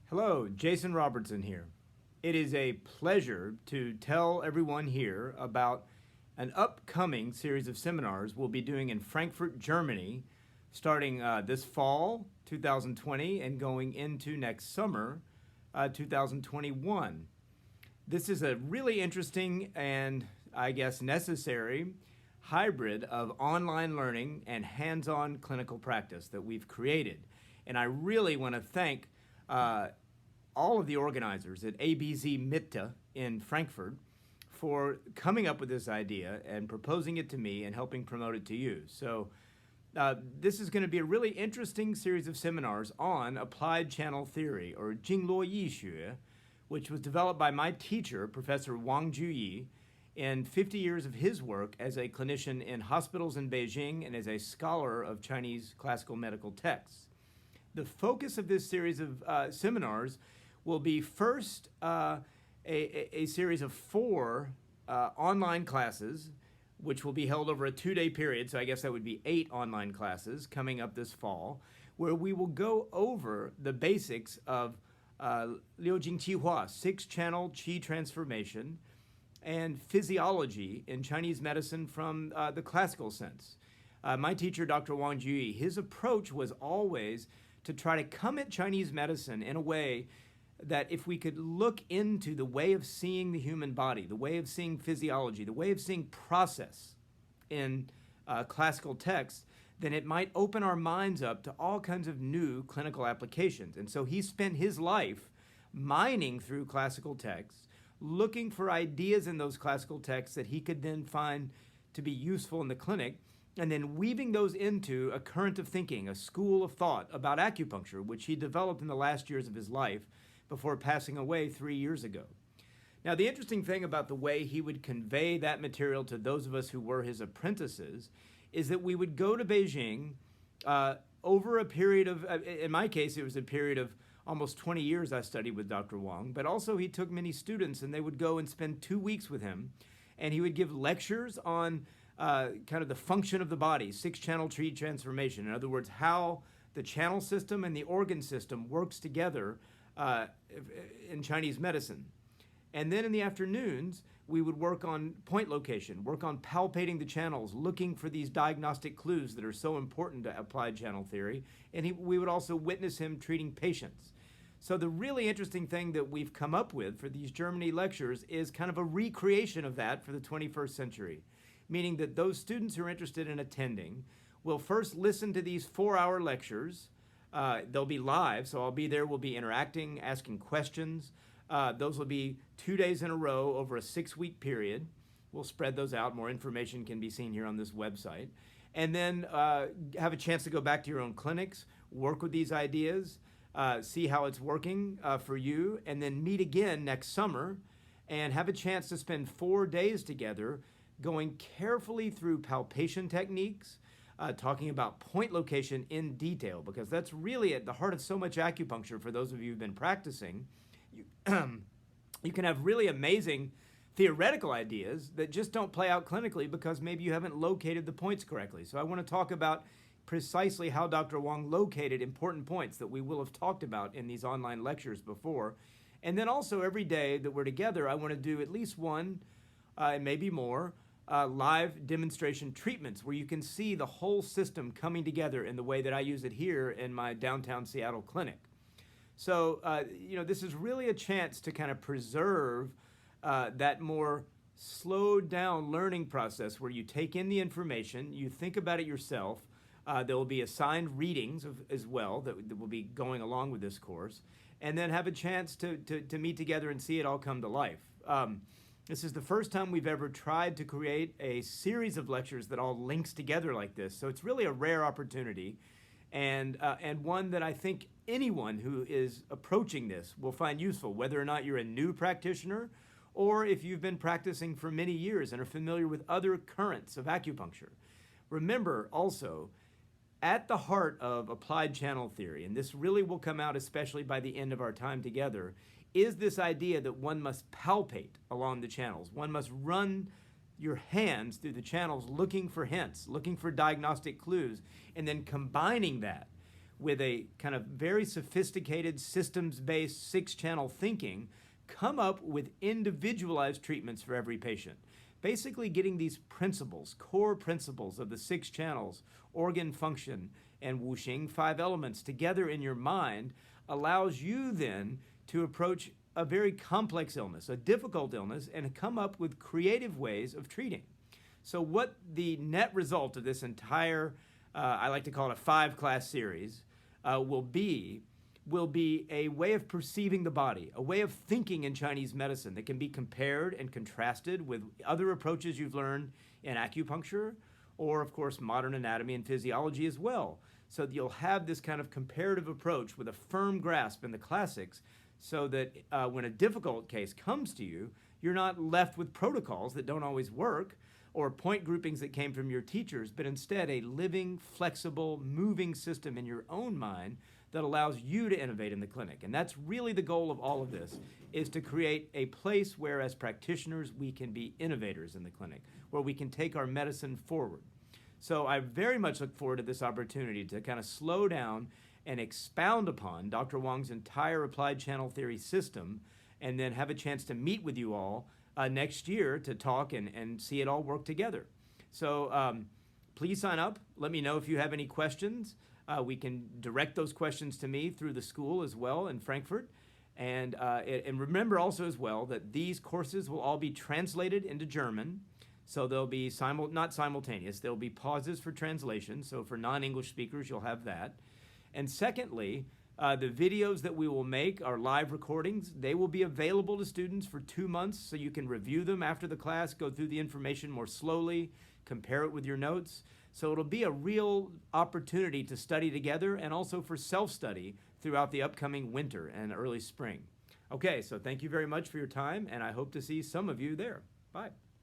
Hello, Jason Robertson here. It is a pleasure to tell everyone here about an upcoming series of seminars we'll be doing in Frankfurt, Germany, starting this fall, 2020, and going into next summer, 2021. This is a really interesting and, I guess, necessary hybrid of online learning and hands-on clinical practice that we've created. And I really want to thank all of the organizers at ABZ MITTE in Frankfurt for coming up with this idea and proposing it to me and helping promote it to you. So this is going to be a really interesting series of seminars on applied channel theory, or 经络医学, which was developed by my teacher, Professor Wang Juyi, in 50 years of his work as a clinician in hospitals in Beijing and as a scholar of Chinese classical medical texts. The focus of this series of seminars will be first a series of 4 online classes, which will be held over a 2-day period, so I guess that would be 8 online classes coming up this fall, where we will go over the basics of Liu Jing Qi Hua, 6-channel qi transformation, and physiology in Chinese medicine from the classical sense. My teacher, Dr. Wang Juyi, his approach was always to try to come at Chinese medicine in a way that if we could look into the way of seeing the human body, the way of seeing physiology, the way of seeing process in classical texts, then it might open our minds up to all kinds of new clinical applications. And so he spent his life mining through classical texts, looking for ideas in those classical texts that he could then find to be useful in the clinic, and then weaving those into a current of thinking, a school of thought about acupuncture, which he developed in the last years of his life before passing away 3 years ago. Now, the interesting thing about the way he would convey that material to those of us who were his apprentices is that we would go to Beijing over a period of, in my case, it was a period of almost 20 years I studied with Dr. Wang, but also he took many students and they would go and spend 2 weeks with him, and he would give lectures on kind of the function of the body, 6-channel qi transformation. In other words, how the channel system and the organ system works together in Chinese medicine. And then in the afternoons, we would work on point location, work on palpating the channels, looking for these diagnostic clues that are so important to applied channel theory. And we would also witness him treating patients. So the really interesting thing that we've come up with for these Germany lectures is kind of a recreation of that for the 21st century, meaning that those students who are interested in attending will first listen to these 4-hour lectures. They'll be live, so I'll be there. We'll be interacting, asking questions. Those will be 2 days in a row over a 6-week period. We'll spread those out. More information can be seen here on this website. And then have a chance to go back to your own clinics, work with these ideas, see how it's working for you, and then meet again next summer and have a chance to spend 4 days together going carefully through palpation techniques, talking about point location in detail, because that's really at the heart of so much acupuncture for those of you who've been practicing. You can have really amazing theoretical ideas that just don't play out clinically because maybe you haven't located the points correctly. So I want to talk about precisely how Dr. Wang located important points that we will have talked about in these online lectures before. And then also every day that we're together, I want to do at least one, and maybe more, live demonstration treatments where you can see the whole system coming together in the way that I use it here in my downtown Seattle clinic. So, this is really a chance to kind of preserve that more slowed down learning process where you take in the information, you think about it yourself. There will be assigned readings as well that will be going along with this course, and then have a chance to meet together and see it all come to life. This is the first time we've ever tried to create a series of lectures that all links together like this. So it's really a rare opportunity, and one that I think anyone who is approaching this will find useful, whether or not you're a new practitioner or if you've been practicing for many years and are familiar with other currents of acupuncture. Remember also, at the heart of applied channel theory, and this really will come out especially by the end of our time together, is this idea that one must palpate along the channels. One must run your hands through the channels looking for hints, looking for diagnostic clues, and then combining that with a kind of very sophisticated systems-based 6-channel thinking, come up with individualized treatments for every patient. Basically getting these principles, core principles of the 6 channels, organ function, and wuxing, 5 elements, together in your mind allows you then to approach a very complex illness, a difficult illness, and come up with creative ways of treating. So what the net result of this entire, I like to call it a 5-class series, will be a way of perceiving the body, a way of thinking in Chinese medicine that can be compared and contrasted with other approaches you've learned in acupuncture, or of course modern anatomy and physiology as well. So that you'll have this kind of comparative approach with a firm grasp in the classics, so that when a difficult case comes to you, you're not left with protocols that don't always work or point groupings that came from your teachers, but instead a living, flexible, moving system in your own mind that allows you to innovate in the clinic. And that's really the goal of all of this, is to create a place where as practitioners we can be innovators in the clinic, where we can take our medicine forward. So I very much look forward to this opportunity to kind of slow down and expound upon Dr. Wang's entire applied channel theory system, and then have a chance to meet with you all next year to talk and see it all work together. So please sign up. Let me know if you have any questions. We can direct those questions to me through the school as well in Frankfurt. And remember also as well that these courses will all be translated into German. So they'll be not simultaneous. There'll be pauses for translation. So for non-English speakers, you'll have that. And secondly, the videos that we will make are live recordings. They will be available to students for 2 months, so you can review them after the class, go through the information more slowly, compare it with your notes. So it'll be a real opportunity to study together and also for self-study throughout the upcoming winter and early spring. Okay, so thank you very much for your time, and I hope to see some of you there. Bye.